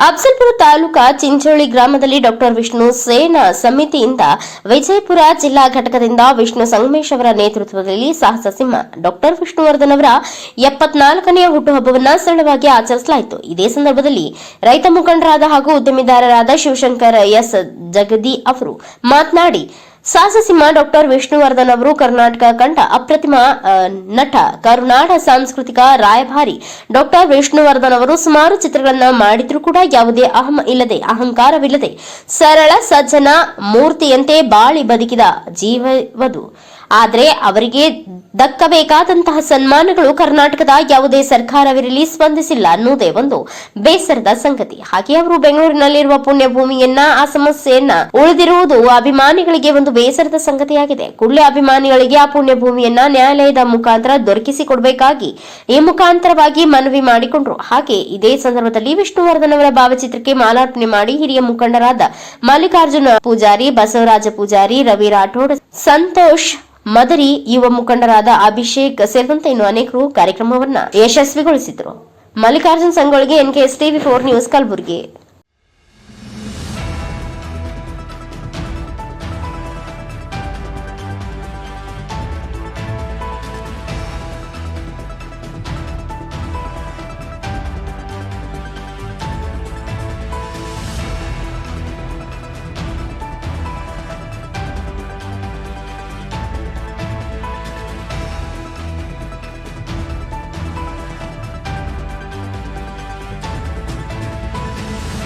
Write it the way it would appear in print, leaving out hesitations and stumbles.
ಅಫ್ಜಲ್ಪುರ ತಾಲೂಕಾ ಚಿಂಚೋಳಿ ಗ್ರಾಮದಲ್ಲಿ ಡಾಕ್ಟರ್ ವಿಷ್ಣು ಸೇನಾ ಸಮಿತಿಯಿಂದ ವಿಜಯಪುರ ಜಿಲ್ಲಾ ಘಟಕದಿಂದ ವಿಷ್ಣು ಸಂಗಮೇಶ್ ಅವರ ನೇತೃತ್ವದಲ್ಲಿ ಸಾಹಸ ಸಿಂಹ ಡಾಕ್ಟರ್ ವಿಷ್ಣುವರ್ಧನ್ ಅವರ 74ನೇ ಹುಟ್ಟುಹಬ್ಬವನ್ನು ಸರಳವಾಗಿ ಆಚರಿಸಲಾಯಿತು. ಇದೇ ಸಂದರ್ಭದಲ್ಲಿ ರೈತ ಮುಖಂಡರಾದ ಹಾಗೂ ಉದ್ಯಮಿದಾರರಾದ ಶಿವಶಂಕರ್ ಎಸ್ ಜಗದಿ ಅವರು ಮಾತನಾಡಿ, ಸಾಹಸ ಸಿಂಹ ಡಾಕ್ಟರ್ ವಿಷ್ಣುವರ್ಧನ್ ಅವರು ಕರ್ನಾಟಕ ಕಂಡ ಅಪ್ರತಿಮ ನಟ, ಕರುನಾಡ ಸಾಂಸ್ಕೃತಿಕ ರಾಯಭಾರಿ ಡಾಕ್ಟರ್ ವಿಷ್ಣುವರ್ಧನ್ ಅವರು ಸುಮಾರು ಚಿತ್ರಗಳನ್ನ ಮಾಡಿದ್ರೂ ಕೂಡ ಯಾವುದೇ ಅಹಂಕಾರವಿಲ್ಲದೆ ಸರಳ ಸಜ್ಜನ ಮೂರ್ತಿಯಂತೆ ಬಾಳಿ ಬದುಕಿದ ಜೀವವದು. ಆದರೆ ಅವರಿಗೆ ದಕ್ಕಬೇಕಾದಂತಹ ಸನ್ಮಾನಗಳು ಕರ್ನಾಟಕದ ಯಾವುದೇ ಸರ್ಕಾರವಿರಲಿ ಸ್ಪಂದಿಸಿಲ್ಲ ಅನ್ನುವುದೇ ಒಂದು ಬೇಸರದ ಸಂಗತಿ. ಹಾಗೆ ಅವರು ಬೆಂಗಳೂರಿನಲ್ಲಿರುವ ಪುಣ್ಯಭೂಮಿಯನ್ನ ಆ ಸಮಸ್ಯೆಯನ್ನ ಉಳಿದಿರುವುದು ಅಭಿಮಾನಿಗಳಿಗೆ ಒಂದು ಬೇಸರದ ಸಂಗತಿಯಾಗಿದೆ. ಕೂಡಲೇ ಅಭಿಮಾನಿಗಳಿಗೆ ಆ ಪುಣ್ಯಭೂಮಿಯನ್ನ ನ್ಯಾಯಾಲಯದ ಮುಖಾಂತರ ದೊರಕಿಸಿಕೊಡಬೇಕಾಗಿ ಈ ಮುಖಾಂತರವಾಗಿ ಮನವಿ ಮಾಡಿಕೊಂಡರು. ಹಾಗೆ ಇದೇ ಸಂದರ್ಭದಲ್ಲಿ ವಿಷ್ಣುವರ್ಧನ್ ಅವರ ಭಾವಚಿತ್ರಕ್ಕೆ ಮಾಲಾರ್ಪಣೆ ಮಾಡಿ ಹಿರಿಯ ಮುಖಂಡರಾದ ಮಲ್ಲಿಕಾರ್ಜುನ ಪೂಜಾರಿ, ಬಸವರಾಜ ಪೂಜಾರಿ, ರವಿ ರಾಠೋಡ್, ಸಂತೋಷ್ ಮದರಿ, ಯುವ ಮುಖಂಡರಾದ ಅಭಿಷೇಕ್ ಸೇರಿದಂತೆ ಇನ್ನು ಅನೇಕರು ಕಾರ್ಯಕ್ರಮವನ್ನು ಯಶಸ್ವಿಗೊಳಿಸಿದರು. ಮಲ್ಲಿಕಾರ್ಜುನ್ ಸಂಗೊಳ್ಳಿಗೆ, NKS TV 4 ನ್ಯೂಸ್, ಕಲಬುರಗಿ.